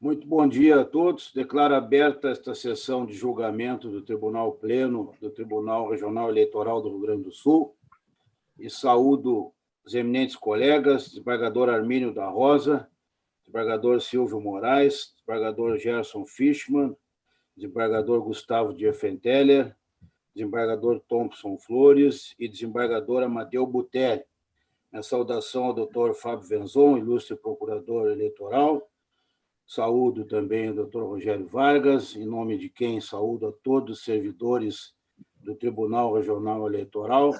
Muito bom dia a todos. Declaro aberta esta sessão de julgamento do Tribunal Pleno do Tribunal Regional Eleitoral do Rio Grande do Sul e saúdo os eminentes colegas, desembargador Armínio da Rosa, desembargador Silvio Moraes, desembargador Gerson Fischmann, desembargador Gustavo Diefenteller, desembargador Thompson Flores e desembargador Amadeu Butelli. Minha saudação ao doutor Fábio Venzon, ilustre procurador eleitoral. Saúdo também o doutor Rogério Vargas, em nome de quem saúdo a todos os servidores do Tribunal Regional Eleitoral,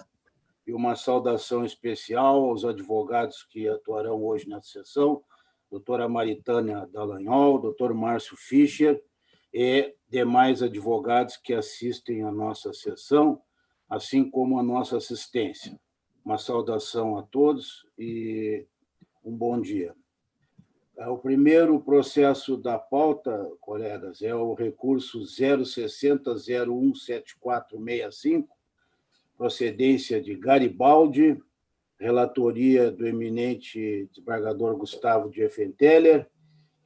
e uma saudação especial aos advogados que atuarão hoje na sessão, doutora Maritânia Dallagnol, doutor Márcio Fischer e demais advogados que assistem à nossa sessão, assim como a nossa assistência. Uma saudação a todos e um bom dia. O primeiro processo da pauta, colegas, é o recurso 060-017465, procedência de Garibaldi, relatoria do eminente desembargador Gustavo Diefenteller.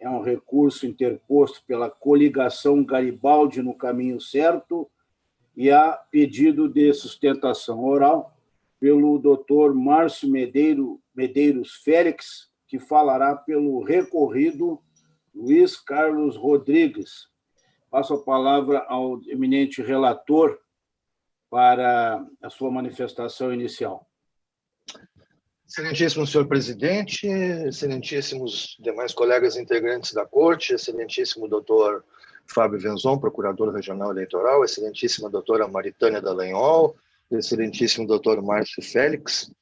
É um recurso interposto pela coligação Garibaldi no Caminho Certo e há pedido de sustentação oral pelo doutor Márcio Medeiros Félix, que falará pelo recorrido Luiz Carlos Rodrigues. Passo a palavra ao eminente relator para a sua manifestação inicial. Excelentíssimo senhor presidente, excelentíssimos demais colegas integrantes da corte, excelentíssimo doutor Fábio Venzon, procurador regional eleitoral, excelentíssima doutora Maritânia Dallagnol, excelentíssimo doutor Márcio Félix,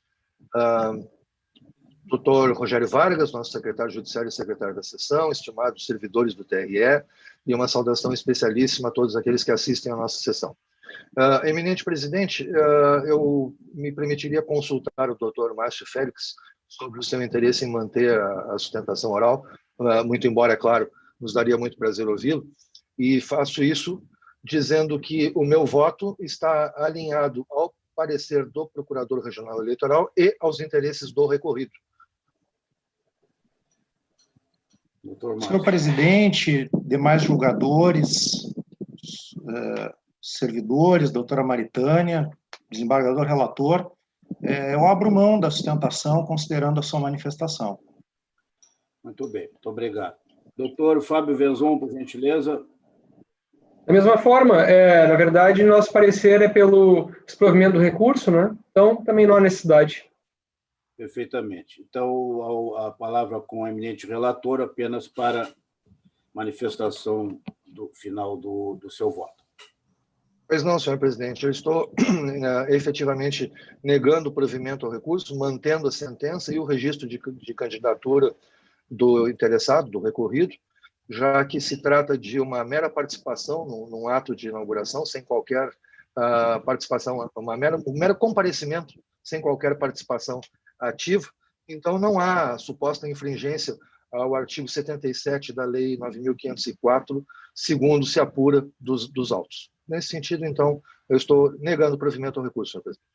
doutor Rogério Vargas, nosso secretário judiciário e secretário da sessão, estimados servidores do TRE, e uma saudação especialíssima a todos aqueles que assistem à nossa sessão. Eminente presidente, eu me permitiria consultar o doutor Márcio Félix sobre o seu interesse em manter a sustentação oral, muito embora, é claro, nos daria muito prazer ouvi-lo, e faço isso dizendo que o meu voto está alinhado ao parecer do Procurador Regional Eleitoral e aos interesses do recorrido. Senhor presidente, demais julgadores, servidores, doutora Maritânia, desembargador relator, eu abro mão da sustentação considerando a sua manifestação. Muito bem, muito obrigado. Doutor Fábio Venzon, por gentileza. Da mesma forma, na verdade, nosso parecer é pelo desprovimento do recurso, né? Então, também não há necessidade. Perfeitamente. Então, a palavra com o eminente relator apenas para manifestação do final do seu voto. Pois não, senhor presidente, eu estou efetivamente negando o provimento ao recurso, mantendo a sentença e o registro de candidatura do interessado, do recorrido, já que se trata de uma mera participação num ato de inauguração, sem qualquer participação, um mero comparecimento, sem qualquer participação ativa. Então, não há suposta infringência ao artigo 77 da Lei 9.504, segundo se apura dos autos. Nesse sentido, então, eu estou negando o provimento ao recurso, senhor presidente.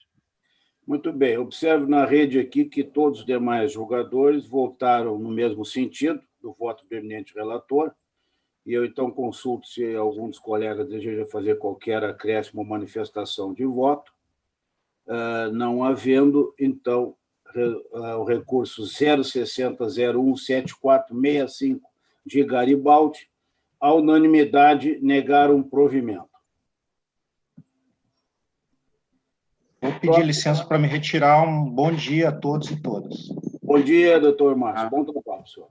Muito bem. Observo na rede aqui que todos os demais julgadores votaram no mesmo sentido do voto do eminente relator, e eu, então, consulto se algum dos colegas deseja fazer qualquer acréscimo ou manifestação de voto. Não havendo, então, o recurso 060-017465 de Garibaldi, a unanimidade negaram o provimento. Vou pedir licença para me retirar. Um bom dia a todos e todas. Bom dia, doutor Márcio. Bom trabalho, senhor.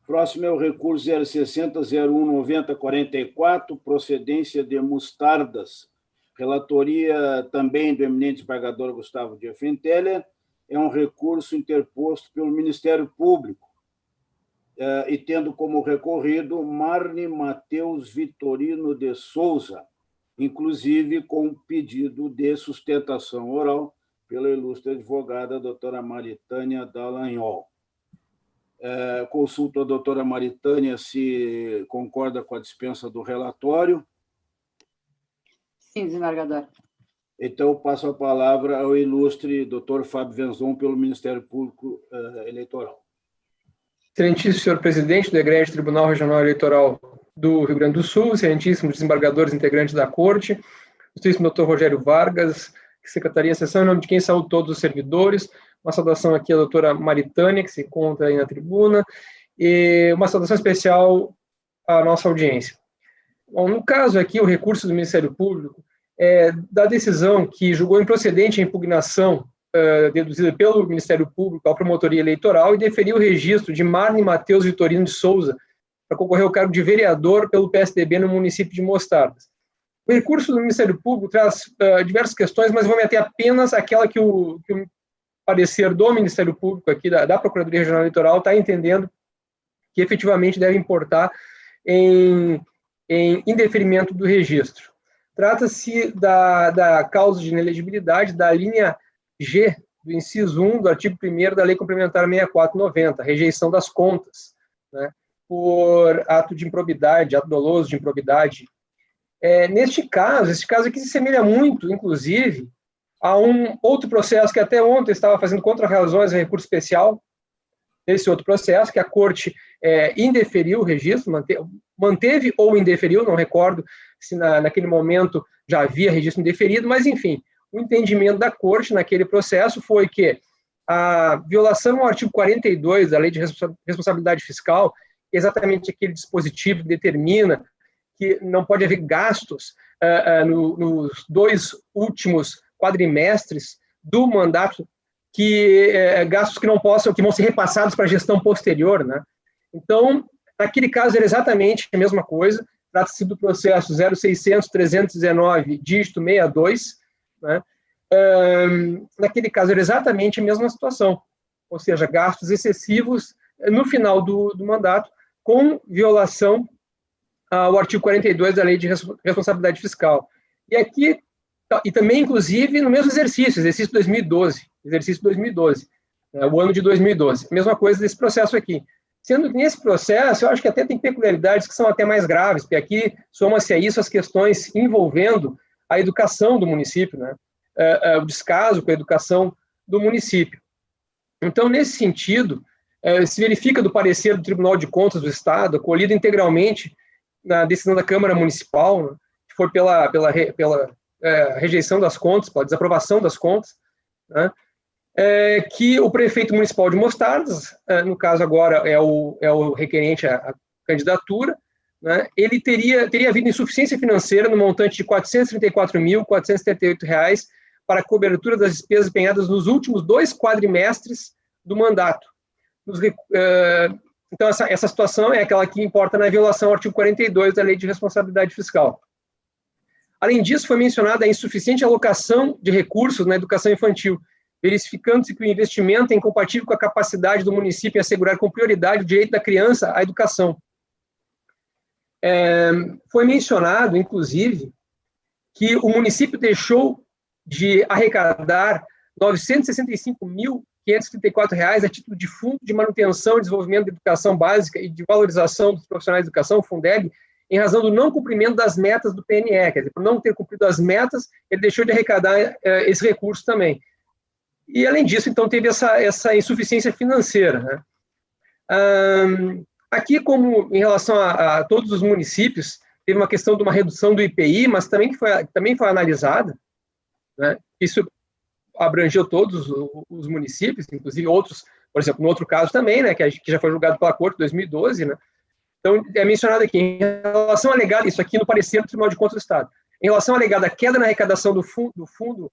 Próximo é o recurso 060-019044, procedência de Mostardas. Relatoria também do eminente desembargador Gustavo Diefenteller. É um recurso interposto pelo Ministério Público e tendo como recorrido Marne Mateus Vitorino de Souza, inclusive com pedido de sustentação oral pela ilustre advogada doutora Maritânia Dallagnol. Consulto a doutora Maritânia se concorda com a dispensa do relatório. Sim, desembargador. Então, passo a palavra ao ilustre doutor Fábio Venzon, pelo Ministério Público Eleitoral. Excelentíssimo senhor presidente do Egrégio Tribunal Regional Eleitoral do Rio Grande do Sul, excelentíssimos desembargadores integrantes da Corte, excelentíssimo doutor Rogério Vargas, Secretaria de Sessão, em nome de quem saúdo todos os servidores, uma saudação aqui à doutora Maritânia, que se encontra aí na tribuna, e uma saudação especial à nossa audiência. Bom, no caso aqui, o recurso do Ministério Público da decisão que julgou improcedente a impugnação deduzida pelo Ministério Público à Promotoria Eleitoral e deferiu o registro de Marne Matheus Vitorino de Souza para concorrer ao cargo de vereador pelo PSDB no município de Mostardas. O recurso do Ministério Público traz diversas questões, mas vou me ater apenas àquela que o parecer do Ministério Público aqui, da Procuradoria Regional Eleitoral, está entendendo que efetivamente deve importar em indeferimento do registro. Trata-se da causa de inelegibilidade da linha G do inciso 1 do artigo 1º da Lei Complementar 6490, rejeição das contas, né, por ato de improbidade, ato doloso de improbidade. Neste caso, esse caso aqui se semelha muito, inclusive, a um outro processo que até ontem estava fazendo contra-razões em recurso especial, esse outro processo, que a Corte indeferiu o registro, manteve ou indeferiu, não recordo se naquele momento já havia registro indeferido, mas, enfim, o entendimento da Corte naquele processo foi que a violação ao artigo 42 da Lei de Responsabilidade Fiscal, exatamente aquele dispositivo que determina que não pode haver gastos nos 2 últimos quadrimestres do mandato, gastos que vão ser repassados para a gestão posterior, né? Então, naquele caso era exatamente a mesma coisa, trata-se do processo 0600-319, dígito 62, né? Naquele caso era exatamente a mesma situação, ou seja, gastos excessivos no final do mandato, com violação ao artigo 42 da Lei de Responsabilidade Fiscal. E também, inclusive, no mesmo exercício 2012, o ano de 2012, mesma coisa desse processo aqui. Sendo que nesse processo, eu acho que até tem peculiaridades que são até mais graves, porque aqui soma-se a isso as questões envolvendo a educação do município, né? O descaso com a educação do município. Então, nesse sentido, se verifica do parecer do Tribunal de Contas do Estado, acolhido integralmente na decisão da Câmara Municipal, né, que foi pela rejeição das contas, pela desaprovação das contas, né, que o prefeito municipal de Mostardas, no caso agora é o requerente à candidatura, né, ele teria havido insuficiência financeira no montante de R$ 434.478 para a cobertura das despesas empenhadas nos últimos 2 quadrimestres do mandato. Então, essa situação é aquela que importa na violação ao artigo 42 da Lei de Responsabilidade Fiscal. Além disso, foi mencionada a insuficiente alocação de recursos na educação infantil, verificando-se que o investimento é incompatível com a capacidade do município em assegurar com prioridade o direito da criança à educação. Foi mencionado, inclusive, que o município deixou de arrecadar R$ 965.534 a título de Fundo de Manutenção e Desenvolvimento da Educação Básica e de Valorização dos Profissionais de Educação, Fundeb, em razão do não cumprimento das metas do PNE. Quer dizer, por não ter cumprido as metas, ele deixou de arrecadar esse recurso também. E, além disso, então, teve essa insuficiência financeira, né? Aqui, como em relação a todos os municípios, teve uma questão de uma redução do IPI, mas também foi analisada, né? Isso abrangeu todos os municípios, inclusive outros, por exemplo, no outro caso também, né, que já foi julgado pela Corte em 2012, né? Então, é mencionado aqui, em relação à alegada, isso aqui no parecer do Tribunal de Contas do Estado, em relação à alegada queda na arrecadação do fundo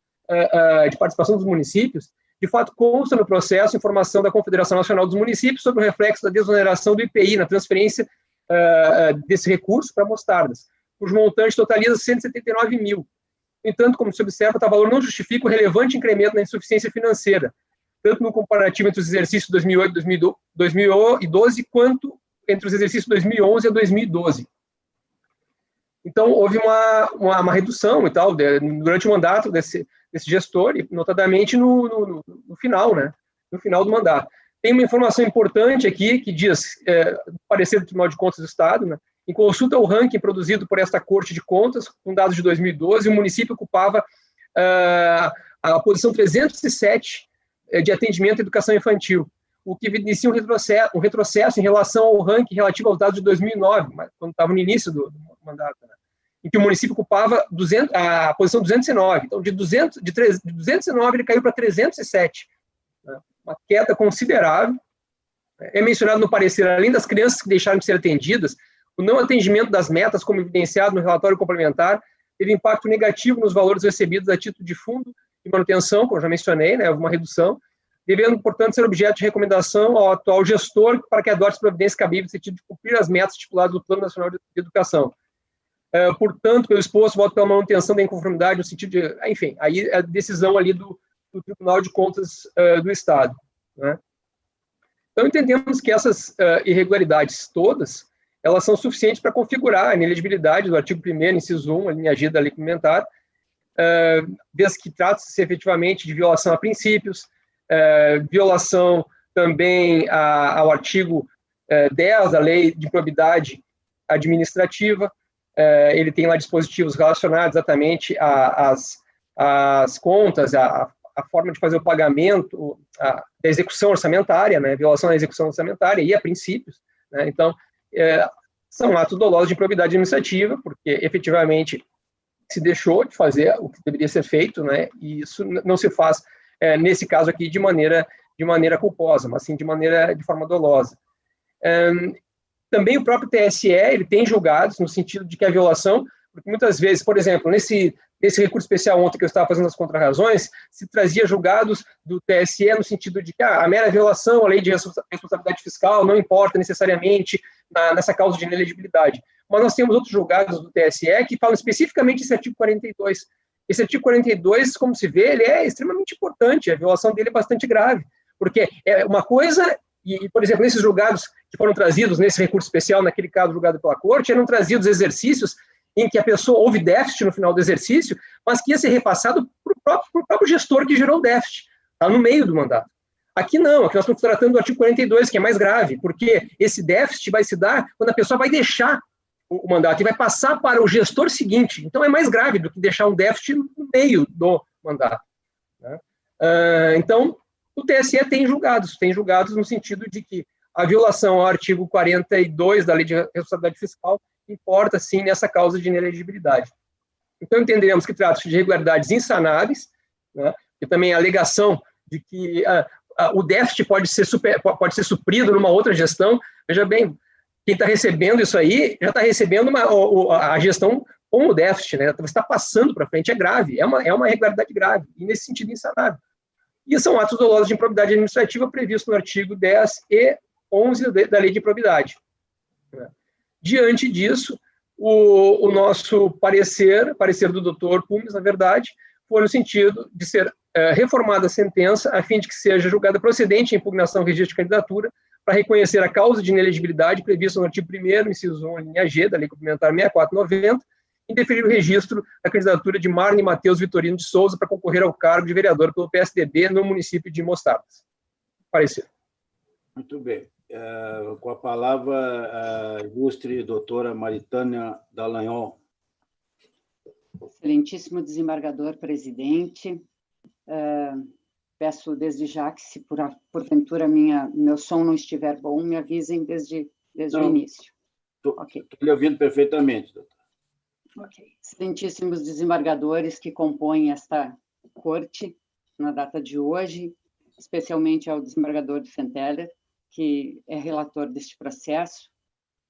de participação dos municípios, de fato consta no processo informação da Confederação Nacional dos Municípios sobre o reflexo da desoneração do IPI na transferência desse recurso para Mostardas, cujo montante totaliza 179 mil. No entanto, como se observa, tal valor não justifica o relevante incremento na insuficiência financeira, tanto no comparativo entre os exercícios 2008 e 2012, quanto entre os exercícios 2011 a 2012. Então, houve uma redução e tal, durante o mandato desse gestor, e notadamente no final, né? No final do mandato. Tem uma informação importante aqui que diz, parecer do Tribunal de Contas do Estado, né? Em consulta ao ranking produzido por esta Corte de Contas, com dados de 2012, o município ocupava a posição 307 de atendimento à educação infantil. o que evidencia um retrocesso em relação ao ranking relativo aos dados de 2009, quando estava no início do mandato, né, em que o município ocupava a posição 209. Então, de 209, ele caiu para 307. Né, uma queda considerável. É mencionado no parecer, além das crianças que deixaram de ser atendidas, o não atendimento das metas, como evidenciado no relatório complementar, teve impacto negativo nos valores recebidos a título de fundo de manutenção, como eu já mencionei, né, houve uma redução, devendo, portanto, ser objeto de recomendação ao atual gestor para que adote providências cabíveis no sentido de cumprir as metas estipuladas do Plano Nacional de Educação. Portanto, pelo exposto, voto pela manutenção da inconformidade no sentido de, enfim, aí a decisão ali do Tribunal de Contas do Estado, né? Então, entendemos que essas irregularidades todas, elas são suficientes para configurar a inelegibilidade do artigo 1º, inciso 1, a linha G da lei complementar, vez que trata-se efetivamente de violação a princípios, violação também ao artigo 10 da lei de improbidade administrativa. Ele tem lá dispositivos relacionados exatamente às contas, a forma de fazer o pagamento, da execução orçamentária, né, violação da execução orçamentária e a princípios, né. Então, são atos dolosos de improbidade administrativa, porque efetivamente se deixou de fazer o que deveria ser feito, né, e isso não se faz, nesse caso aqui, de maneira culposa, mas sim de forma dolosa. Também o próprio TSE, ele tem julgados no sentido de que a violação, porque muitas vezes, por exemplo, nesse recurso especial ontem que eu estava fazendo as contrarrazões, se trazia julgados do TSE no sentido de que a mera violação à lei de responsabilidade fiscal não importa necessariamente nessa causa de inelegibilidade. Mas nós temos outros julgados do TSE que falam especificamente desse artigo 42. Esse artigo 42, como se vê, ele é extremamente importante, a violação dele é bastante grave, porque é uma coisa, e por exemplo, nesses julgados que foram trazidos nesse recurso especial, naquele caso julgado pela Corte, eram trazidos exercícios em que a pessoa houve déficit no final do exercício, mas que ia ser repassado para o próprio gestor que gerou o déficit, tá, no meio do mandato. Aqui não, aqui nós estamos tratando do artigo 42, que é mais grave, porque esse déficit vai se dar quando a pessoa vai deixar o mandato e vai passar para o gestor seguinte. Então, é mais grave do que deixar um déficit no meio do mandato, né? Então, o TSE tem julgados no sentido de que a violação ao artigo 42 da Lei de Responsabilidade Fiscal importa, sim, nessa causa de inelegibilidade. Então, entenderemos que trata-se de irregularidades insanáveis, né, e também a alegação de que o déficit pode ser suprido numa outra gestão. Veja bem, quem está recebendo isso aí já está recebendo a gestão com o déficit, né? Você está passando para frente, é grave, é uma irregularidade grave, e nesse sentido insanável. E são atos dolosos de improbidade administrativa previstos no artigo 10 e 11 da Lei de Improbidade. Diante disso, o nosso parecer do doutor Pumes, na verdade, foi no sentido de ser reformada a sentença a fim de que seja julgada procedente a impugnação do registro de candidatura para reconhecer a causa de inelegibilidade prevista no artigo 1º, inciso 1, linha G, da Lei Complementar 6490, e deferir o registro da candidatura de Marne Matheus Vitorino de Souza para concorrer ao cargo de vereador pelo PSDB no município de Mostardas. Parecer. Muito bem. Com a palavra, a ilustre doutora Maritânia Dallagnol. Excelentíssimo desembargador presidente, peço desde já que, se porventura meu som não estiver bom, me avisem desde o início. Estou lhe ouvindo perfeitamente, doutora. Ok. Excelentíssimos desembargadores que compõem esta corte na data de hoje, especialmente ao desembargador de Fenteler, que é relator deste processo,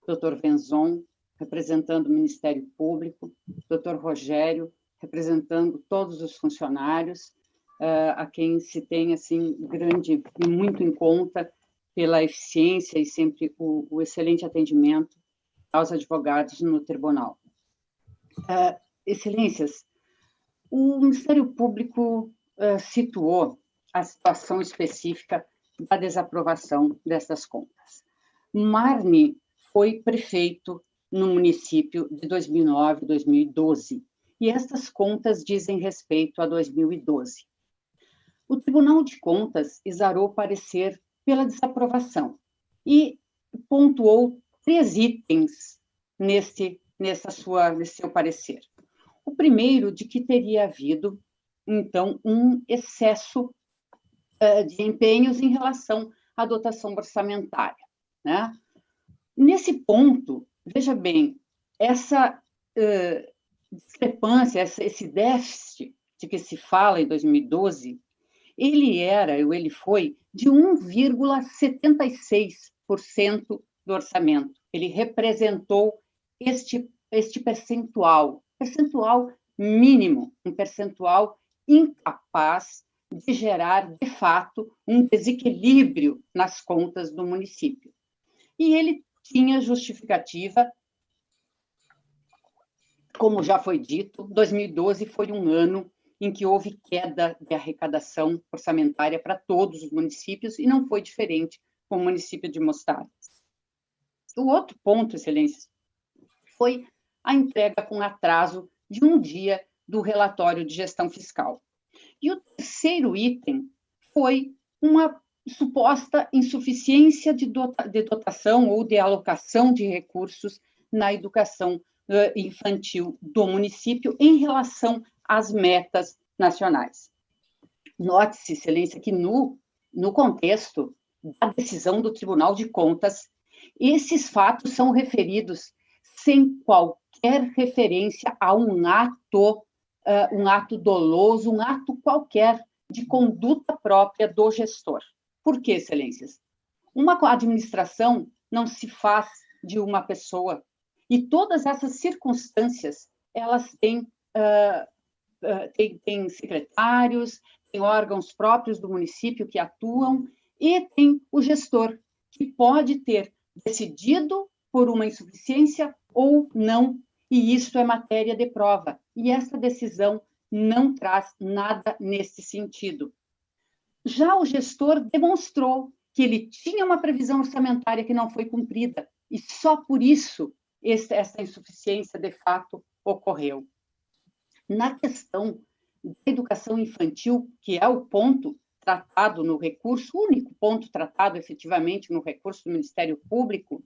doutor Venzon, representando o Ministério Público, doutor Rogério, representando todos os funcionários, a quem se tem assim grande e muito em conta pela eficiência e sempre o excelente atendimento aos advogados no tribunal. Excelências, o Ministério Público situou a situação específica da desaprovação dessas contas. Marne foi prefeito no município de 2009 e 2012, e estas contas dizem respeito a 2012. O Tribunal de Contas exarou parecer pela desaprovação e pontuou 3 itens nesse seu parecer. O primeiro, de que teria havido, então, um excesso de empenhos em relação a dotação orçamentária, né? Nesse ponto, veja bem, essa discrepância, esse déficit de que se fala em 2012, ele foi de 1,76% do orçamento. Ele representou este percentual mínimo, um percentual incapaz de gerar, de fato, um desequilíbrio nas contas do município. E ele tinha justificativa, como já foi dito, 2012 foi um ano em que houve queda de arrecadação orçamentária para todos os municípios, e não foi diferente com o município de Mostardas. O outro ponto, Excelências, foi a entrega com atraso de um dia do relatório de gestão fiscal. E o terceiro item foi uma suposta insuficiência de dotação ou de alocação de recursos na educação infantil do município em relação às metas nacionais. Note-se, Excelência, que no contexto da decisão do Tribunal de Contas, esses fatos são referidos sem qualquer referência a um ato doloso, um ato qualquer de conduta própria do gestor. Por quê, Excelências? Uma administração não se faz de uma pessoa, e todas essas circunstâncias, elas têm secretários, tem órgãos próprios do município que atuam, e tem o gestor, que pode ter decidido por uma insuficiência ou não, e isso é matéria de prova. E essa decisão não traz nada nesse sentido. Já o gestor demonstrou que ele tinha uma previsão orçamentária que não foi cumprida, e só por isso essa insuficiência, de fato, ocorreu. Na questão da educação infantil, que é o ponto tratado no recurso, o único ponto tratado efetivamente no recurso do Ministério Público,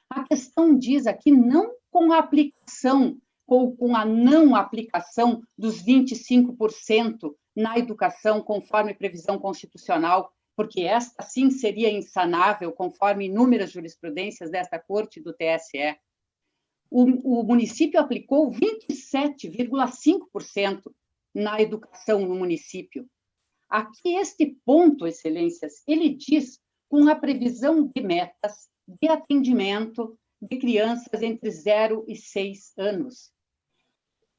a questão diz aqui não com a aplicação ou com a não aplicação dos 25% na educação conforme previsão constitucional, porque esta sim seria insanável conforme inúmeras jurisprudências desta Corte e do TSE. O município aplicou 27,5% na educação no município. Aqui, este ponto, Excelências, ele diz com a previsão de metas de atendimento de crianças entre 0 e 6 anos.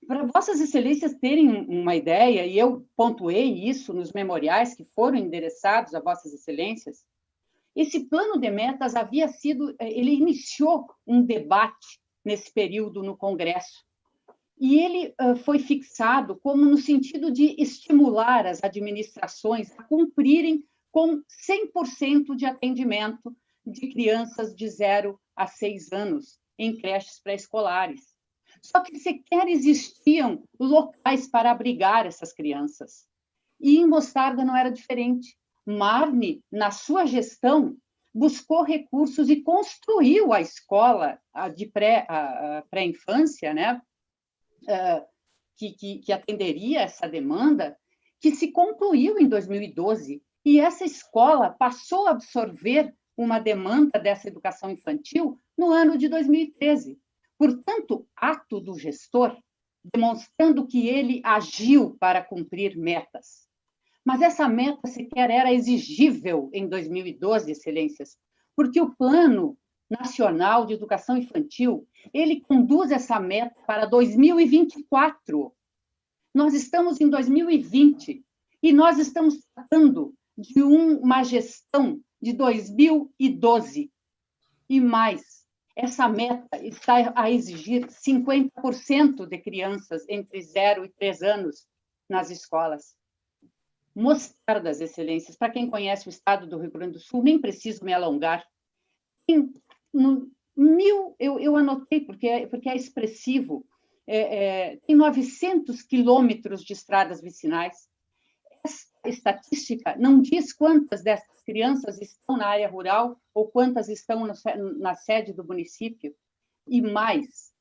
Para Vossas Excelências terem uma ideia, e eu pontuei isso nos memoriais que foram endereçados a Vossas Excelências, esse plano de metas ele iniciou um debate nesse período no Congresso, e ele foi fixado como no sentido de estimular as administrações a cumprirem com 100% de atendimento de crianças de 0 a 6 anos em creches pré-escolares. Só que sequer existiam locais para abrigar essas crianças. E em Mostarda não era diferente. Marne, na sua gestão, buscou recursos e construiu a escola de pré-infância, né? Que atenderia essa demanda, que se concluiu em 2012. E essa escola passou a absorver uma demanda dessa educação infantil no ano de 2013. Portanto, ato do gestor, demonstrando que ele agiu para cumprir metas. Mas essa meta sequer era exigível em 2012, Excelências, porque o Plano Nacional de Educação Infantil, ele conduz essa meta para 2024. Nós estamos em 2020 e nós estamos tratando de uma gestão de 2012. E mais, essa meta está a exigir 50% de crianças entre 0 e 3 anos nas escolas. Mostardas, Excelências, para quem conhece o estado do Rio Grande do Sul, nem preciso me alongar. Eu anotei porque é expressivo, tem 900 quilômetros de estradas vicinais. Essa estatística não diz quantas dessas crianças estão na área rural ou quantas estão na sede do município. E mais,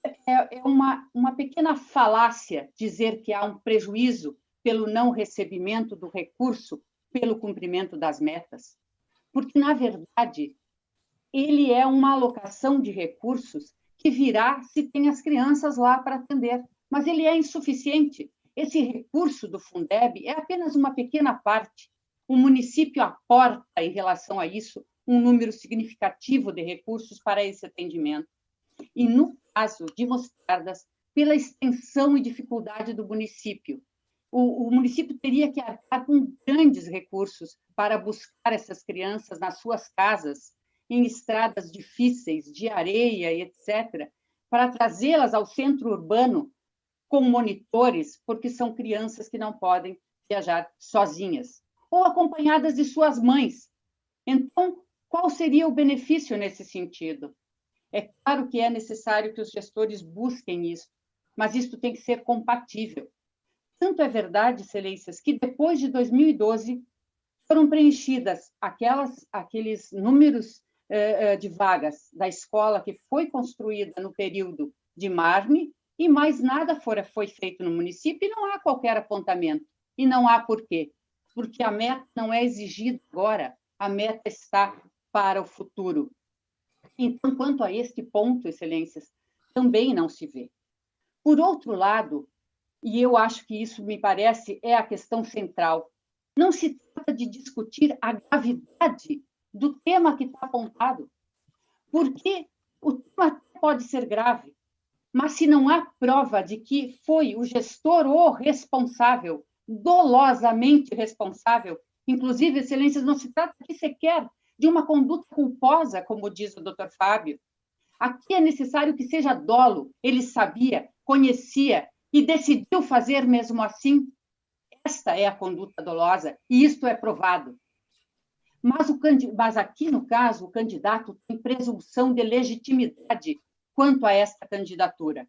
é uma pequena falácia dizer que há um prejuízo pelo não recebimento do recurso pelo cumprimento das metas. porque, na verdade, ele é uma alocação de recursos que virá se tem as crianças lá para atender, mas ele é insuficiente. Esse recurso do Fundeb é apenas uma pequena parte. O município aporta, em relação a isso, um número significativo de recursos para esse atendimento. E, no caso de Mostardas, pela extensão e dificuldade do município, o município teria que arcar com grandes recursos para buscar essas crianças nas suas casas, em estradas difíceis, de areia, etc., para trazê-las ao centro urbano com monitores, porque são crianças que não podem viajar sozinhas, ou acompanhadas de suas mães. Então, qual seria o benefício nesse sentido? É claro que é necessário que os gestores busquem isso, mas isso tem que ser compatível. Tanto é verdade, Excelências, que depois de 2012 foram preenchidas aqueles números de vagas da escola que foi construída no período de Marne, e mais nada foi feito no município, e não há qualquer apontamento. E não há por quê? Porque a meta não é exigida agora, a meta está para o futuro. Então, quanto a este ponto, Excelências, também não se vê. Por outro lado, e eu acho que isso me parece é a questão central, não se trata de discutir a gravidade do tema que está apontado, porque o tema pode ser grave, mas se não há prova de que foi o gestor o responsável, dolosamente responsável, inclusive, Excelências, não se trata aqui sequer de uma conduta culposa, como diz o doutor Fábio. Aqui é necessário que seja dolo. Ele sabia, conhecia e decidiu fazer mesmo assim. Esta é a conduta dolosa, e isto é provado. Mas aqui, no caso, o candidato tem presunção de legitimidade quanto a esta candidatura.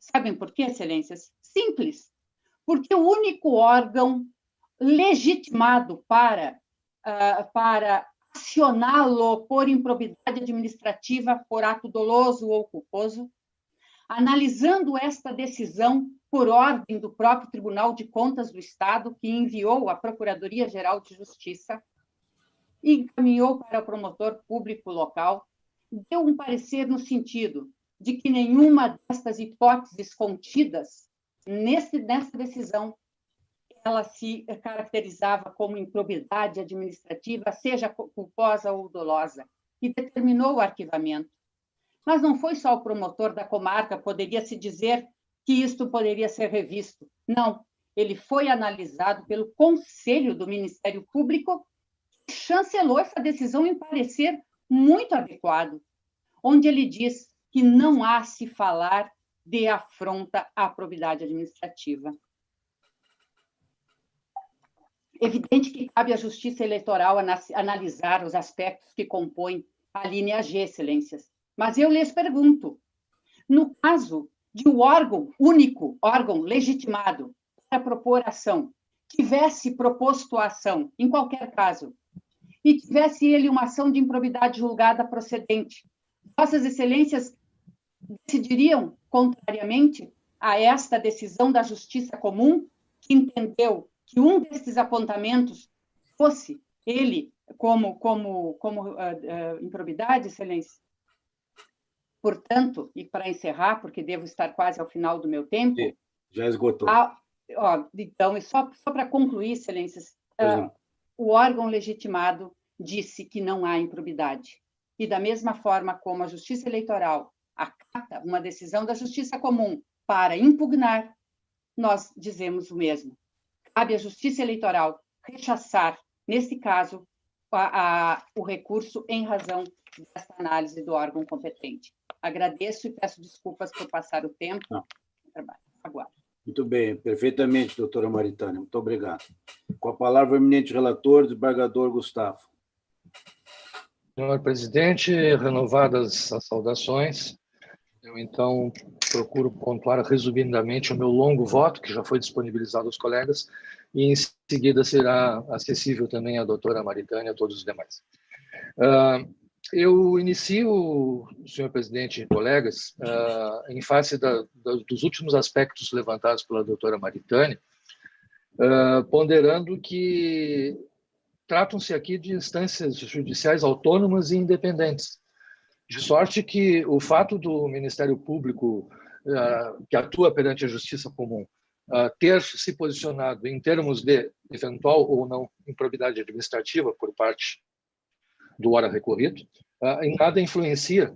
Sabem por quê, Excelências? Simples. Porque o único órgão legitimado para acioná-lo por improbidade administrativa, por ato doloso ou culposo, analisando esta decisão por ordem do próprio Tribunal de Contas do Estado, que enviou à Procuradoria-Geral de Justiça e encaminhou para o promotor público local, deu um parecer no sentido de que nenhuma destas hipóteses contidas nessa decisão ela se caracterizava como improbidade administrativa, seja culposa ou dolosa, e determinou o arquivamento. Mas não foi só o promotor da comarca, poderia-se dizer que isto poderia ser revisto. Não, ele foi analisado pelo Conselho do Ministério Público, que chancelou essa decisão em parecer muito adequado, onde ele diz que não há se falar de afronta à probidade administrativa. Evidente que cabe à Justiça Eleitoral analisar os aspectos que compõem a linha G, Excelências. Mas eu lhes pergunto, no caso de o único órgão legitimado para propor ação, tivesse proposto a ação, em qualquer caso, e tivesse ele uma ação de improbidade julgada procedente, Vossas Excelências decidiriam contrariamente a esta decisão da Justiça Comum, que entendeu que um desses apontamentos fosse ele como improbidade, Excelência? Portanto, e para encerrar, porque devo estar quase ao final do meu tempo... Sim, já esgotou. Então, e só para concluir, Excelências, o órgão legitimado disse que não há improbidade. E da mesma forma como a Justiça Eleitoral acata uma decisão da Justiça Comum para impugnar, nós dizemos o mesmo. Cabe à Justiça Eleitoral rechaçar, nesse caso, o recurso em razão desta análise do órgão competente. Agradeço e peço desculpas por passar o tempo. Aguardo. Muito bem, perfeitamente, doutora Maritânia. Muito obrigado. Com a palavra, o eminente relator, desembargador Gustavo. Senhor presidente, renovadas as saudações, eu, então, procuro pontuar resumidamente o meu longo voto, que já foi disponibilizado aos colegas, e, em seguida, será acessível também à doutora Maritânia e a todos os demais. Eu inicio, senhor presidente e colegas, em face dos últimos aspectos levantados pela doutora Maritânia, ponderando que tratam-se aqui de instâncias judiciais autônomas e independentes, de sorte que o fato do Ministério Público, que atua perante a Justiça Comum, ter se posicionado em termos de eventual ou não improbidade administrativa por parte do ora recorrido, em nada influencia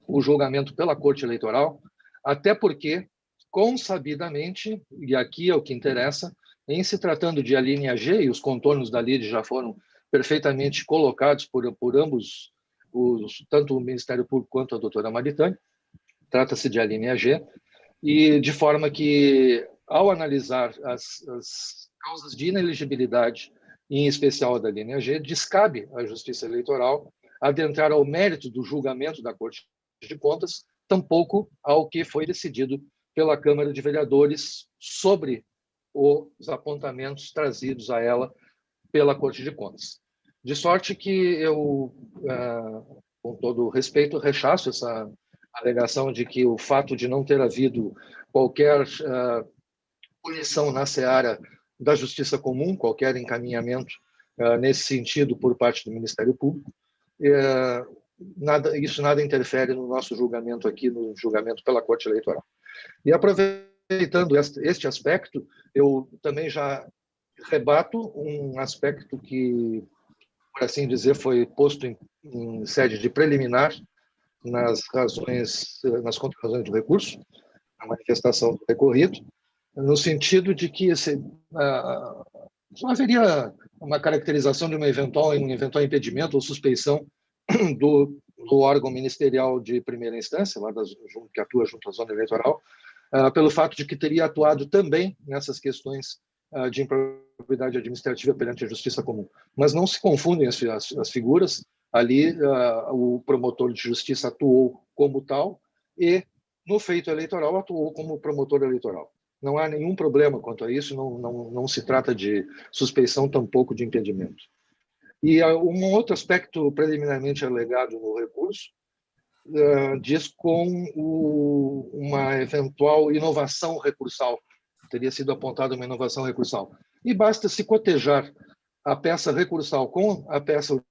o julgamento pela Corte Eleitoral, até porque, consabidamente, e aqui é o que interessa, em se tratando de alínea G, e os contornos da lide já foram perfeitamente colocados por ambos, tanto o Ministério Público quanto a doutora Maritânia, trata-se de alínea G, e de forma que, ao analisar as causas de inelegibilidade, em especial da linha G, descabe à Justiça Eleitoral adentrar ao mérito do julgamento da Corte de Contas, tampouco ao que foi decidido pela Câmara de Vereadores sobre os apontamentos trazidos a ela pela Corte de Contas. De sorte que eu, com todo respeito, rechaço essa alegação de que o fato de não ter havido qualquer punição na seara da Justiça Comum, qualquer encaminhamento nesse sentido por parte do Ministério Público, isso nada interfere no nosso julgamento aqui, no julgamento pela Corte Eleitoral. E aproveitando este aspecto, eu também já rebato um aspecto que, por assim dizer, foi posto em sede de preliminar nas contrarrazões do recurso, a manifestação do recorrido, no sentido de que não haveria uma caracterização de um eventual impedimento ou suspeição do órgão ministerial de primeira instância, lá que atua junto à zona eleitoral, pelo fato de que teria atuado também nessas questões de improbidade administrativa perante a Justiça Comum. Mas não se confundem as figuras. Ali, o promotor de justiça atuou como tal e, no feito eleitoral, atuou como promotor eleitoral. Não há nenhum problema quanto a isso, não se trata de suspeição, tampouco de impedimento. E um outro aspecto preliminarmente alegado no recurso diz com uma eventual inovação recursal. Teria sido apontada uma inovação recursal. E basta se cotejar a peça recursal com a peça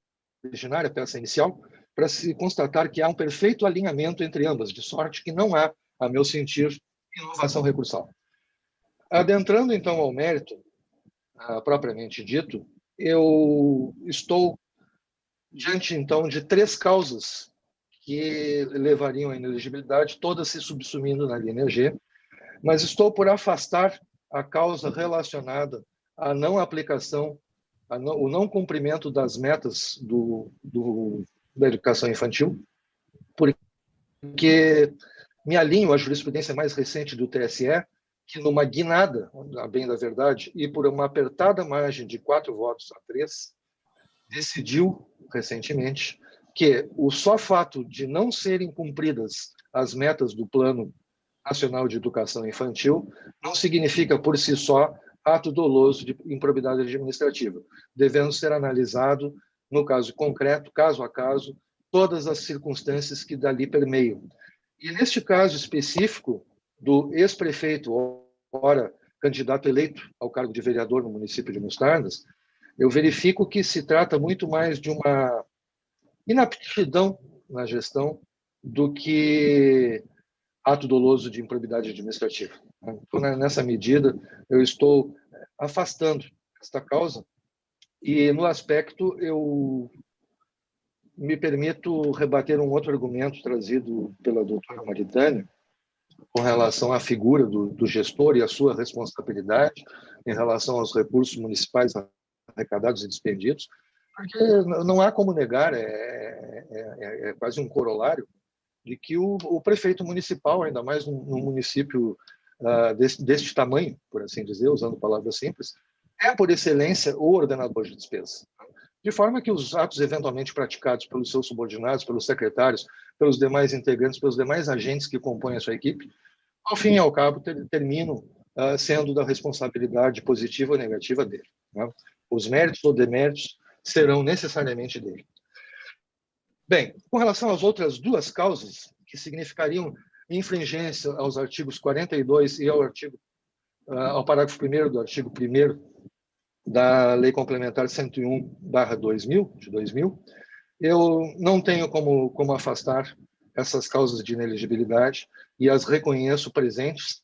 originária, a peça inicial, para se constatar que há um perfeito alinhamento entre ambas, de sorte que não há, a meu sentir, inovação recursal. Adentrando, então, ao mérito propriamente dito, eu estou diante, então, de 3 causas que levariam à inelegibilidade, todas se subsumindo na linha G, mas estou por afastar a causa relacionada à não aplicação, o não cumprimento das metas da educação infantil, porque me alinho à jurisprudência mais recente do TSE, que numa guinada, a bem da verdade, e por uma apertada margem de 4 votos a 3, decidiu recentemente que o só fato de não serem cumpridas as metas do Plano Nacional de Educação Infantil não significa por si só ato doloso de improbidade administrativa, devendo ser analisado no caso concreto, caso a caso, todas as circunstâncias que dali permeiam. E neste caso específico do ex-prefeito, ora candidato eleito ao cargo de vereador no município de Mostardas, eu verifico que se trata muito mais de uma inaptidão na gestão do que ato doloso de improbidade administrativa. Então, nessa medida, eu estou afastando esta causa e, no aspecto, eu me permito rebater um outro argumento trazido pela doutora Maritânia com relação à figura do gestor e a sua responsabilidade em relação aos recursos municipais arrecadados e despendidos, porque não há como negar, é quase um corolário, de que o prefeito municipal, ainda mais num município deste tamanho, por assim dizer, usando palavras simples, é, por excelência, o ordenador de despesa. De forma que os atos eventualmente praticados pelos seus subordinados, pelos secretários, pelos demais integrantes, pelos demais agentes que compõem a sua equipe, ao fim e ao cabo, terminam sendo da responsabilidade positiva ou negativa dele. Né? Os méritos ou deméritos serão necessariamente dele. Bem, com relação às outras 2 causas, que significariam infringência aos artigos 42 e ao parágrafo 1º do artigo 1º da Lei Complementar 101/2000, de 2000, eu não tenho como afastar essas causas de inelegibilidade e as reconheço presentes,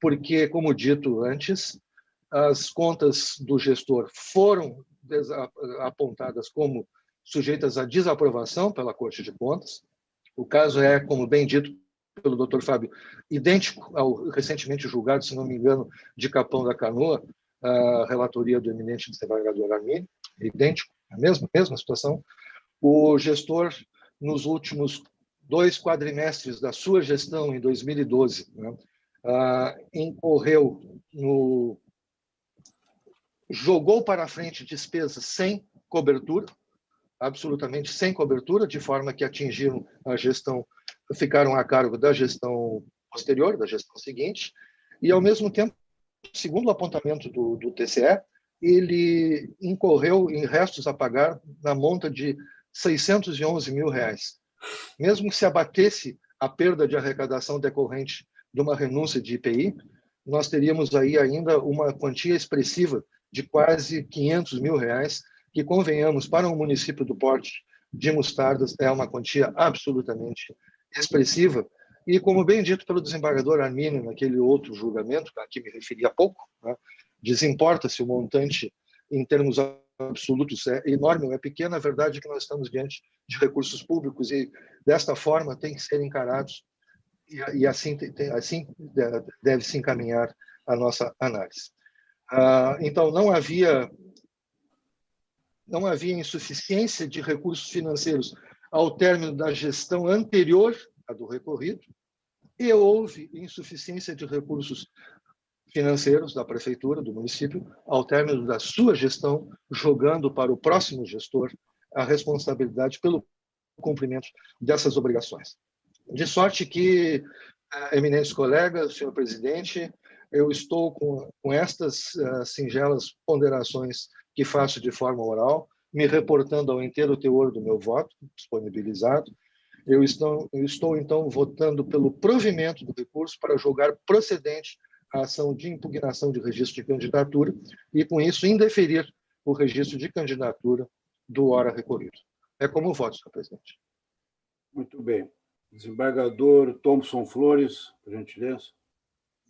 porque, como dito antes, as contas do gestor foram apontadas como sujeitas à desaprovação pela Corte de Contas. O caso é, como bem dito pelo Dr. Fábio, idêntico ao recentemente julgado, se não me engano, de Capão da Canoa, a relatoria do eminente desembargador Arminio, idêntico, a mesma situação. O gestor, nos últimos 2 quadrimestres da sua gestão, em 2012, incorreu jogou para frente despesas sem cobertura, absolutamente sem cobertura, de forma que atingiram a gestão, ficaram a cargo da gestão posterior, da gestão seguinte, e, ao mesmo tempo, segundo o apontamento do TCE, ele incorreu em restos a pagar na monta de R$ 611 mil. Mesmo que se abatesse a perda de arrecadação decorrente de uma renúncia de IPI, nós teríamos aí ainda uma quantia expressiva de quase R$ 500 mil, que, convenhamos, para um município do porte de Mostardas, é uma quantia absolutamente expressiva. E, como bem dito pelo desembargador Arminio naquele outro julgamento, a que me referi há pouco, desimporta-se o montante em termos absolutos, é enorme ou é pequeno, a verdade é que nós estamos diante de recursos públicos e, desta forma, tem que ser encarados e assim deve se encaminhar a nossa análise. Então, não havia insuficiência de recursos financeiros ao término da gestão anterior à do recorrido, e houve insuficiência de recursos financeiros da prefeitura, do município, ao término da sua gestão, jogando para o próximo gestor a responsabilidade pelo cumprimento dessas obrigações. De sorte que, eminentes colegas, senhor presidente, eu estou com estas singelas ponderações que faço de forma oral, me reportando ao inteiro teor do meu voto, disponibilizado. Eu estou, então, votando pelo provimento do recurso para julgar procedente a ação de impugnação de registro de candidatura e, com isso, indeferir o registro de candidatura do ora recorrido. É como voto, senhor presidente. Muito bem. Desembargador Thompson Flores, por gentileza.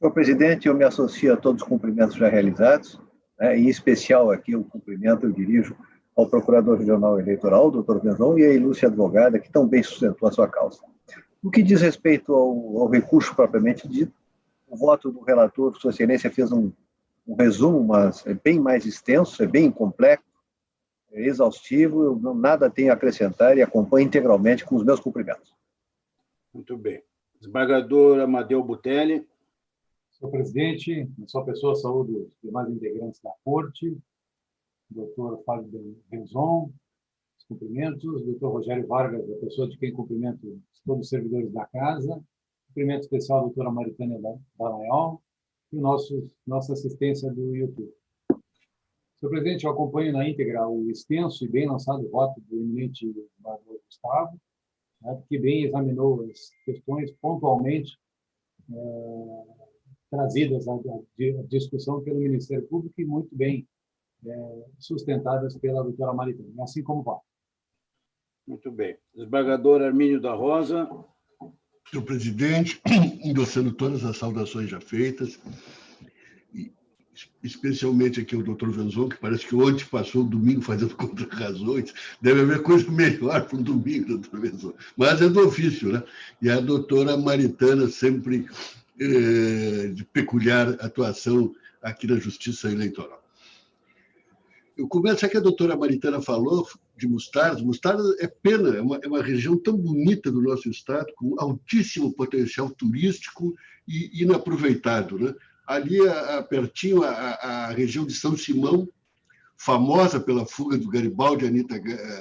Senhor presidente, eu me associo a todos os cumprimentos já realizados, em especial aqui o cumprimento eu dirijo ao Procurador Regional Eleitoral, doutor Venzon, e à ilustre advogada, que tão bem sustentou a sua causa. No que diz respeito ao recurso propriamente dito, o voto do relator, Sua Excelência, fez um resumo, mas é bem mais extenso, é bem complexo, é exaustivo, eu nada tenho a acrescentar e acompanho integralmente com os meus cumprimentos. Muito bem. Desembargador Amadeu Butelli. Senhor presidente, na sua pessoa, saúdo os demais integrantes da Corte, doutor Fábio Venzon, os cumprimentos, doutor Rogério Vargas, a pessoa de quem cumprimento todos os servidores da Casa, cumprimento especial à doutora Maritânia Dallagnol e nossa assistência do YouTube. Senhor presidente, eu acompanho na íntegra o extenso e bem lançado voto do eminente desembargador Gustavo, que bem examinou as questões pontualmente trazidas à discussão pelo Ministério Público e muito bem sustentadas pela doutora Maritânia, assim como vai. Muito bem. Desembargador Arminio da Rosa. Senhor presidente, endossando todas as saudações já feitas, e especialmente aqui o doutor Venzon, que parece que ontem passou o domingo fazendo contra-razões, deve haver coisa melhor para um domingo, doutor Venzon, mas é do ofício, né? E a doutora Maritânia, sempre de peculiar atuação aqui na Justiça Eleitoral. Eu começo aqui, a doutora Maritânia falou de Mostardas. Mostardas é pena, é uma região tão bonita do nosso estado, com altíssimo potencial turístico e inaproveitado, né? Ali, pertinho, a região de São Simão, famosa pela fuga do Garibaldi, Anita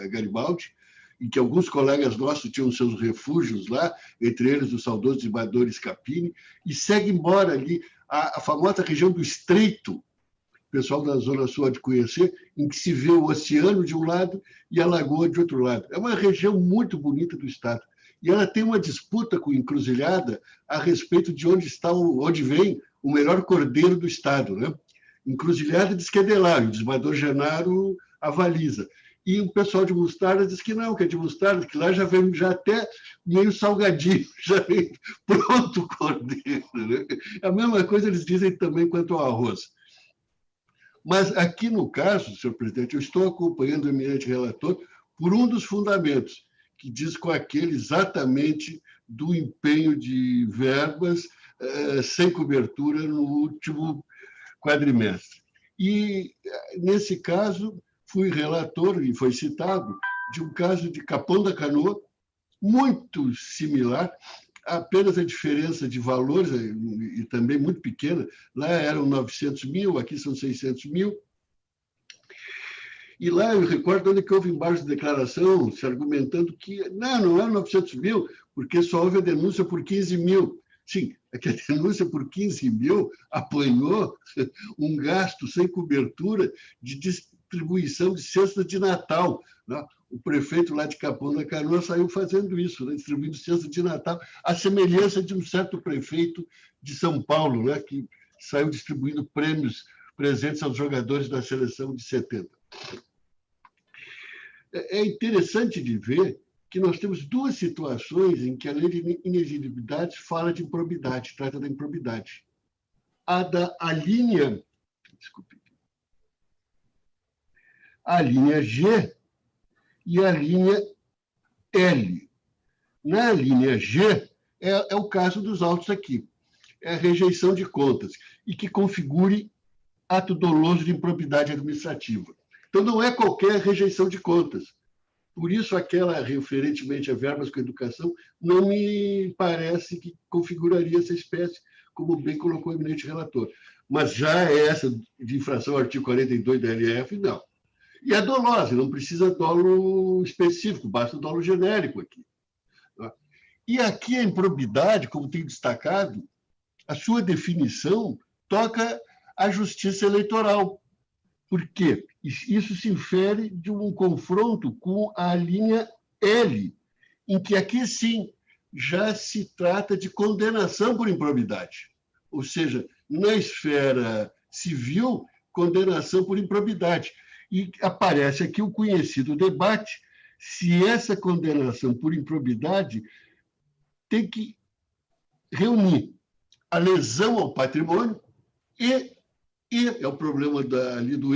Garibaldi, em que alguns colegas nossos tinham seus refúgios lá, entre eles o saudoso desembargador Scapini, e segue embora ali a famosa região do Estreito, o pessoal da Zona Sul há de conhecer, em que se vê o oceano de um lado e a lagoa de outro lado. É uma região muito bonita do estado. E ela tem uma disputa com Encruzilhada a respeito de onde vem o melhor cordeiro do estado, né? Encruzilhada diz que é Delário, o desembargador Genaro avaliza. E o pessoal de Mostarda diz que não, que é de Mostarda, que lá já vem já até meio salgadinho, já vem pronto o cordeiro. Né? A mesma coisa eles dizem também quanto ao arroz. Mas aqui no caso, senhor presidente, eu estou acompanhando o eminente relator por um dos fundamentos, que diz com aquele exatamente do empenho de verbas sem cobertura no último quadrimestre. E, nesse caso, fui relator, e foi citado, de um caso de Capão da Canoa, muito similar, apenas a diferença de valores, e também muito pequena, lá eram 900 mil, aqui são 600 mil. E lá eu recordo onde que houve embaixo de declaração, se argumentando que não é 900 mil, porque só houve a denúncia por 15 mil. Sim, é que a denúncia por 15 mil apanhou um gasto sem cobertura de distribuição de cesta de Natal. Né? O prefeito lá de Capão da Canoa saiu fazendo isso, né? Distribuindo cesta de Natal, à semelhança de um certo prefeito de São Paulo, né? Que saiu distribuindo presentes aos jogadores da seleção de 70. É interessante de ver que nós temos duas situações em que a lei de inexigibilidade fala de improbidade, trata da improbidade. A linha G e a linha L. Na linha G, é o caso dos autos aqui. É a rejeição de contas e que configure ato doloso de improbidade administrativa. Então, não é qualquer rejeição de contas. Por isso, aquela referentemente a verbas com educação não me parece que configuraria essa espécie, como bem colocou o eminente relator. Mas já essa de infração ao artigo 42 da LF, não. E é dolosa, não precisa dolo específico, basta dolo genérico aqui. E aqui a improbidade, como tem destacado, a sua definição toca à justiça eleitoral. Por quê? Isso se infere de um confronto com a linha L, em que aqui sim já se trata de condenação por improbidade. Ou seja, na esfera civil, condenação por improbidade. E aparece aqui o conhecido debate se essa condenação por improbidade tem que reunir a lesão ao patrimônio e é o problema ali do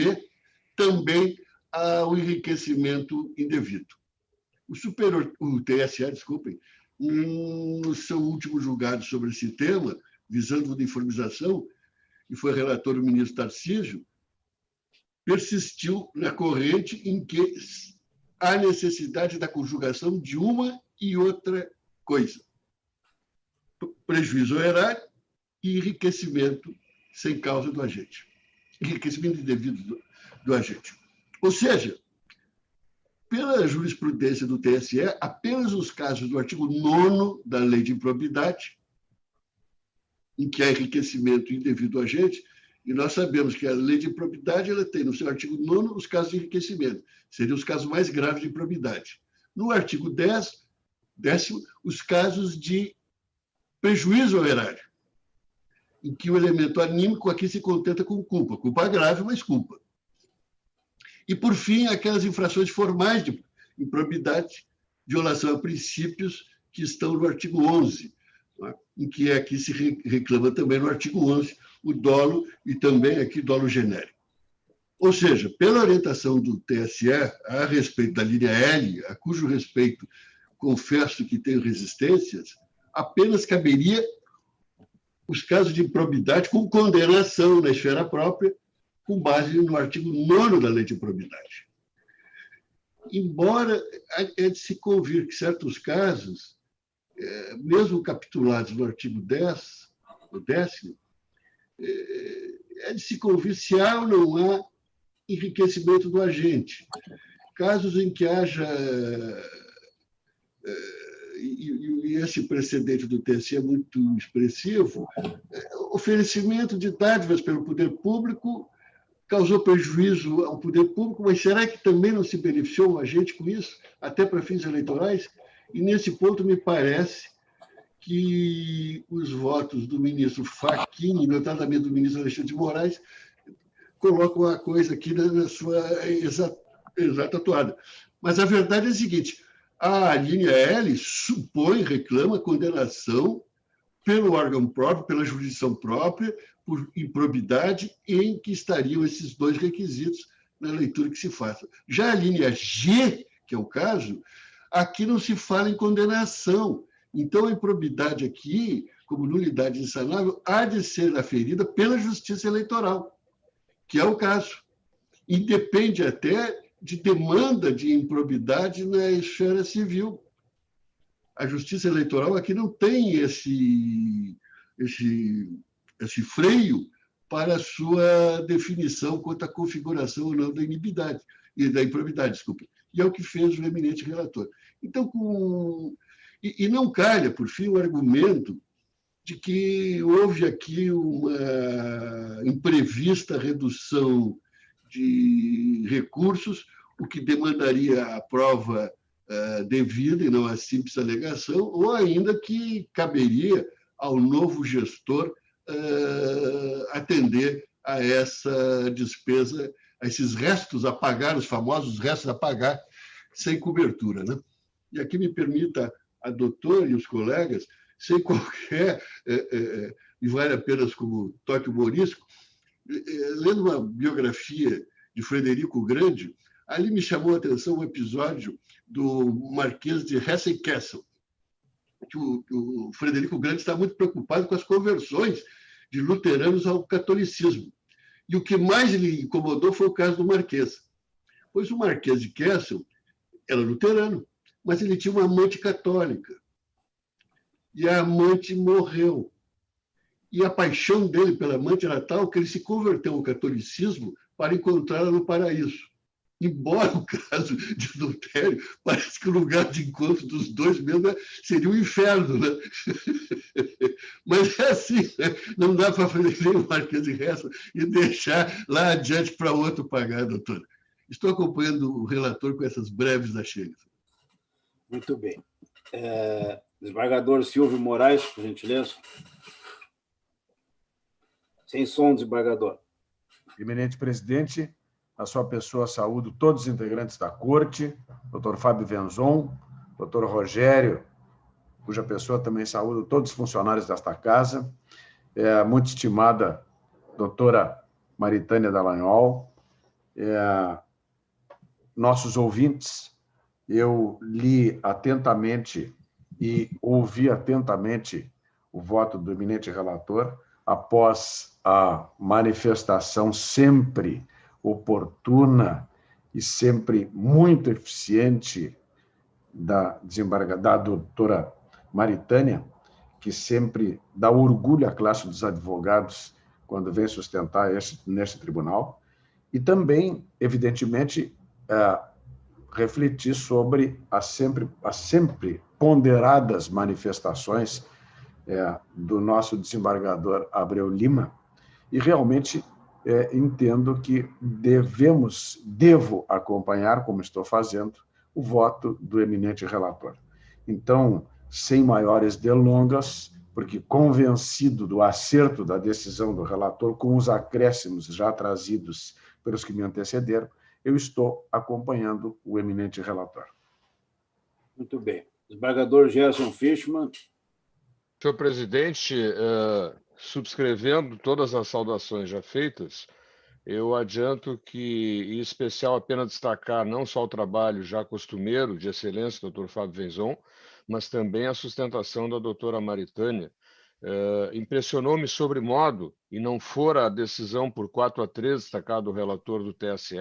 também ao enriquecimento indevido. O TSE, desculpem, no seu último julgado sobre esse tema, visando uniformização, e foi relator o ministro Tarcísio, persistiu na corrente em que há necessidade da conjugação de uma e outra coisa. Prejuízo ao erário e enriquecimento sem causa do agente. Enriquecimento indevido do agente. Ou seja, pela jurisprudência do TSE, apenas os casos do artigo 9º da Lei de Improbidade, em que há enriquecimento indevido do agente, e nós sabemos que a Lei de Improbidade ela tem no seu artigo 9º os casos de enriquecimento, seriam os casos mais graves de improbidade. No artigo 10º, os casos de prejuízo ao erário, em que o elemento anímico aqui se contenta com culpa grave, mas culpa. E, por fim, aquelas infrações formais de improbidade, violação a princípios que estão no artigo 11, né? Em que aqui se reclama também no artigo 11 o dolo e também aqui dolo genérico. Ou seja, pela orientação do TSE a respeito da linha L, a cujo respeito confesso que tenho resistências, apenas caberia os casos de improbidade com condenação na esfera própria, com base no artigo 9º da Lei de Improbidade. Embora é de se convir que certos casos, mesmo capitulados no artigo 10, o 10º, é de se convir se há ou não há enriquecimento do agente. Casos em que haja... E esse precedente do TSE é muito expressivo, oferecimento de dádivas pelo poder público causou prejuízo ao poder público, mas será que também não se beneficiou o agente com isso, até para fins eleitorais? E, nesse ponto, me parece que os votos do ministro Fachin, e notadamente do ministro Alexandre de Moraes, colocam a coisa aqui na sua exata atuada. Mas a verdade é a seguinte: a linha L supõe, reclama condenação pelo órgão próprio, pela jurisdição própria, por improbidade, em que estariam esses dois requisitos na leitura que se faça. Já a linha G, que é o caso, aqui não se fala em condenação. Então, a improbidade aqui, como nulidade insanável, há de ser aferida pela Justiça Eleitoral, que é o caso. E depende até de demanda de improbidade na esfera civil. A Justiça Eleitoral aqui não tem esse freio para a sua definição quanto à configuração ou não da improbidade, desculpa. E é o que fez o eminente relator. Então, e não calha, por fim, o argumento de que houve aqui uma imprevista redução de recursos, o que demandaria a prova devida e não a simples alegação, ou ainda que caberia ao novo gestor atender a essa despesa, a esses restos a pagar, os famosos restos a pagar, sem cobertura, né? E aqui me permita a doutora e os colegas, sem qualquer, e vale apenas como toque humorístico, lendo uma biografia de Frederico Grande, ali me chamou a atenção um episódio do Marquês de Hessen-Kassel, que o Frederico Grande está muito preocupado com as conversões de luteranos ao catolicismo. E o que mais lhe incomodou foi o caso do Marquês. Pois o Marquês de Kassel era luterano, mas ele tinha uma amante católica. E a amante morreu. E a paixão dele pela amante era tal que ele se converteu ao catolicismo para encontrá-la no paraíso. Embora o caso de adultério, parece que o lugar de encontro dos dois mesmo seria o inferno, né? Mas é assim, né? Não dá para fazer nem o Marquês de Hessen e deixar lá adiante para outro pagar, doutora. Estou acompanhando o relator com essas breves achegas. Muito bem. Desembargador Silvio Moraes, por gentileza. Sem som, desembargador. Eminente presidente, a sua pessoa saúdo todos os integrantes da Corte, doutor Fábio Venzon, doutor Rogério, cuja pessoa também saúdo todos os funcionários desta casa, muito estimada doutora Maritânia Dallagnol, nossos ouvintes, eu li atentamente e ouvi atentamente o voto do eminente relator após a manifestação sempre oportuna e sempre muito eficiente da doutora Maritânia, que sempre dá orgulho à classe dos advogados quando vem sustentar neste tribunal, e também, evidentemente, refletir sobre as sempre ponderadas manifestações do nosso desembargador Abreu Lima, e realmente entendo que devo acompanhar, como estou fazendo, o voto do eminente relator. Então, sem maiores delongas, porque convencido do acerto da decisão do relator, com os acréscimos já trazidos pelos que me antecederam, eu estou acompanhando o eminente relator. Muito bem. Desembargador Gerson Fischmann. Senhor presidente, subscrevendo todas as saudações já feitas, eu adianto que, em especial, apenas destacar não só o trabalho já costumeiro de excelência do Dr. Fábio Venzon, mas também a sustentação da doutora Maritânia. Impressionou-me sobremodo, e não fora a decisão por 4-3 destacada do relator do TSE,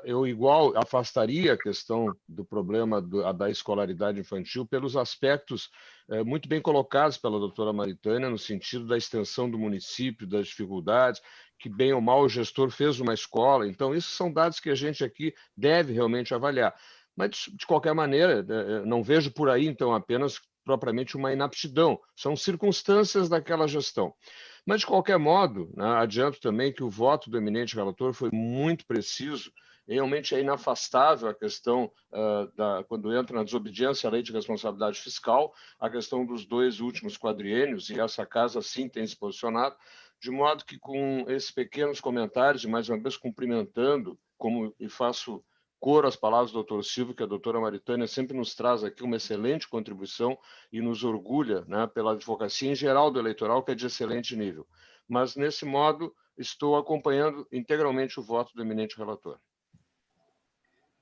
eu igual afastaria a questão do problema da escolaridade infantil pelos aspectos muito bem colocados pela doutora Maritânia, no sentido da extensão do município, das dificuldades, que bem ou mal o gestor fez uma escola. Então, isso são dados que a gente aqui deve realmente avaliar. Mas, de qualquer maneira, não vejo por aí, então, apenas propriamente uma inaptidão. São circunstâncias daquela gestão. Mas, de qualquer modo, né, adianto também que o voto do eminente relator foi muito preciso. Realmente é inafastável a questão, quando entra na desobediência à lei de responsabilidade fiscal, a questão dos 2 últimos quadriênios, e essa casa sim tem se posicionado, de modo que, com esses pequenos comentários, e mais uma vez cumprimentando, e faço coro às palavras do doutor Silvio, que a doutora Maritânia sempre nos traz aqui uma excelente contribuição e nos orgulha, né, pela advocacia em geral do eleitoral, que é de excelente nível. Mas, nesse modo, estou acompanhando integralmente o voto do eminente relator.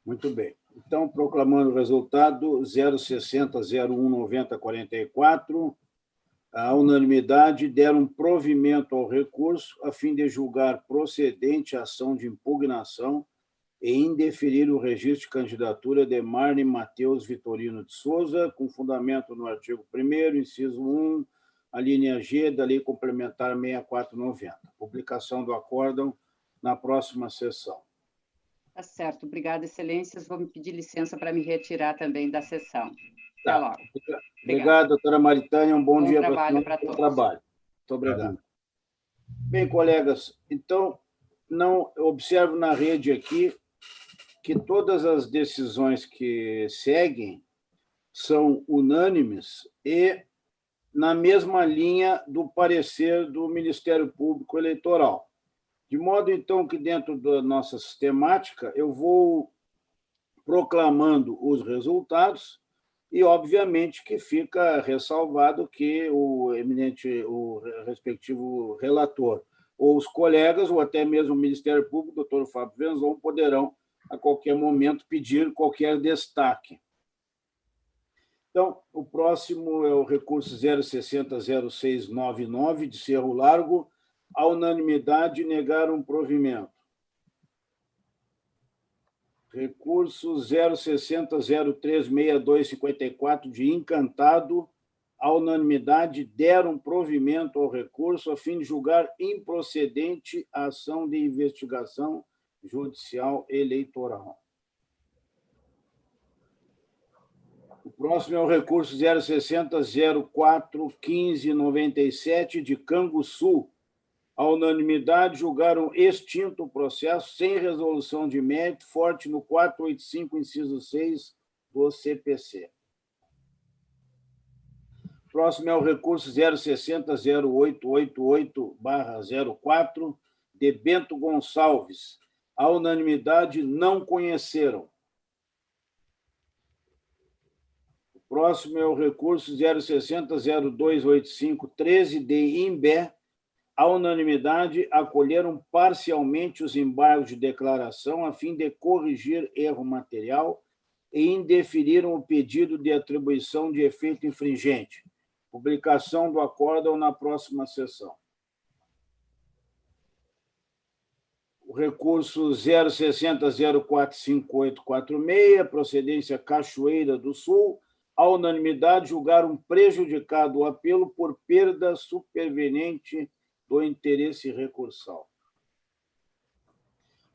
Muito bem. Então, proclamando o resultado, 060, 01, 90, 44, a unanimidade deram provimento ao recurso a fim de julgar procedente a ação de impugnação e indeferir o registro de candidatura de Marne Mateus Vitorino de Souza, com fundamento no artigo 1º, inciso 1, a linha G da Lei Complementar 6490. Publicação do acórdão na próxima sessão. Tá certo. Obrigada, Excelências. Vou me pedir licença para me retirar também da sessão. Até Tá. logo. Obrigado, doutora Maritânia. Um bom dia para todos. Trabalho. Muito obrigado. Bem, colegas, então, não observo na rede aqui que todas as decisões que seguem são unânimes e na mesma linha do parecer do Ministério Público Eleitoral. De modo, então, que dentro da nossa sistemática, eu vou proclamando os resultados e, obviamente, que fica ressalvado que o respectivo relator ou os colegas, ou até mesmo o Ministério Público, o doutor Fábio Venzon, poderão, a qualquer momento, pedir qualquer destaque. Então, o próximo é o recurso 060-0699, de Cerro Largo, a unanimidade negaram provimento. Recurso 060-036254, de Encantado, a unanimidade deram provimento ao recurso a fim de julgar improcedente a ação de investigação judicial eleitoral. O próximo é o recurso 060-041597, de Canguçu. A unanimidade julgaram extinto o processo sem resolução de mérito, forte no 485, inciso 6 do CPC. O próximo é o recurso 060-0888/04, de Bento Gonçalves. A unanimidade não conheceram. O próximo é o recurso 060-0285-13, de Imbé. A unanimidade acolheram parcialmente os embargos de declaração a fim de corrigir erro material e indeferiram o pedido de atribuição de efeito infringente. Publicação do acórdão na próxima sessão. O recurso 060-045846, procedência Cachoeira do Sul, a unanimidade julgaram prejudicado o apelo por perda superveniente do interesse recursal.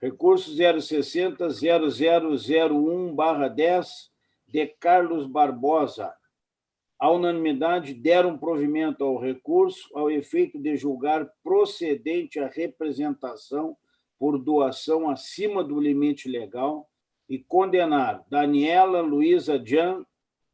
Recurso 060-0001/10, de Carlos Barbosa. A unanimidade deram provimento ao recurso ao efeito de julgar procedente a representação por doação acima do limite legal e condenar Daniela Luiza Jan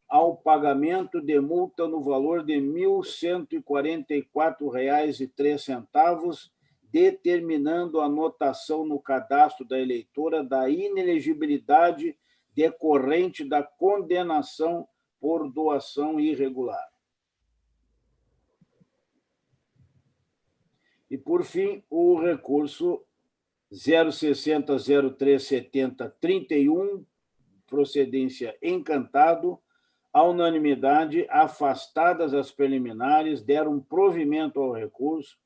ao pagamento de multa no valor de R$ 1.144,03, determinando a anotação no cadastro da eleitora da inelegibilidade decorrente da condenação por doação irregular. E, por fim, o recurso 060-0370-31, procedência Encantado. A unanimidade, afastadas as preliminares, deram provimento ao recurso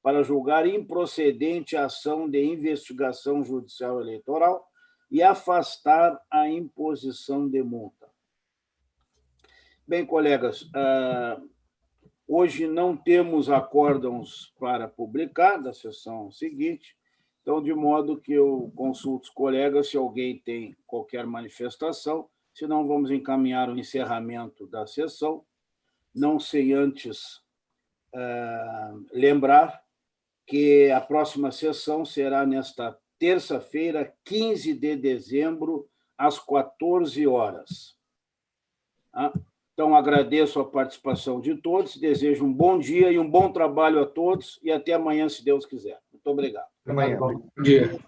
para julgar improcedente a ação de investigação judicial eleitoral e afastar a imposição de multa. Bem, colegas, hoje não temos acórdãos para publicar da sessão seguinte, então, de modo que eu consulto os colegas se alguém tem qualquer manifestação, senão vamos encaminhar o encerramento da sessão. Não sei antes lembrar que a próxima sessão será nesta terça-feira, 15 de dezembro, às 14 horas. Então, agradeço a participação de todos, desejo um bom dia e um bom trabalho a todos, e até amanhã, se Deus quiser. Muito obrigado. Até amanhã. Bom dia.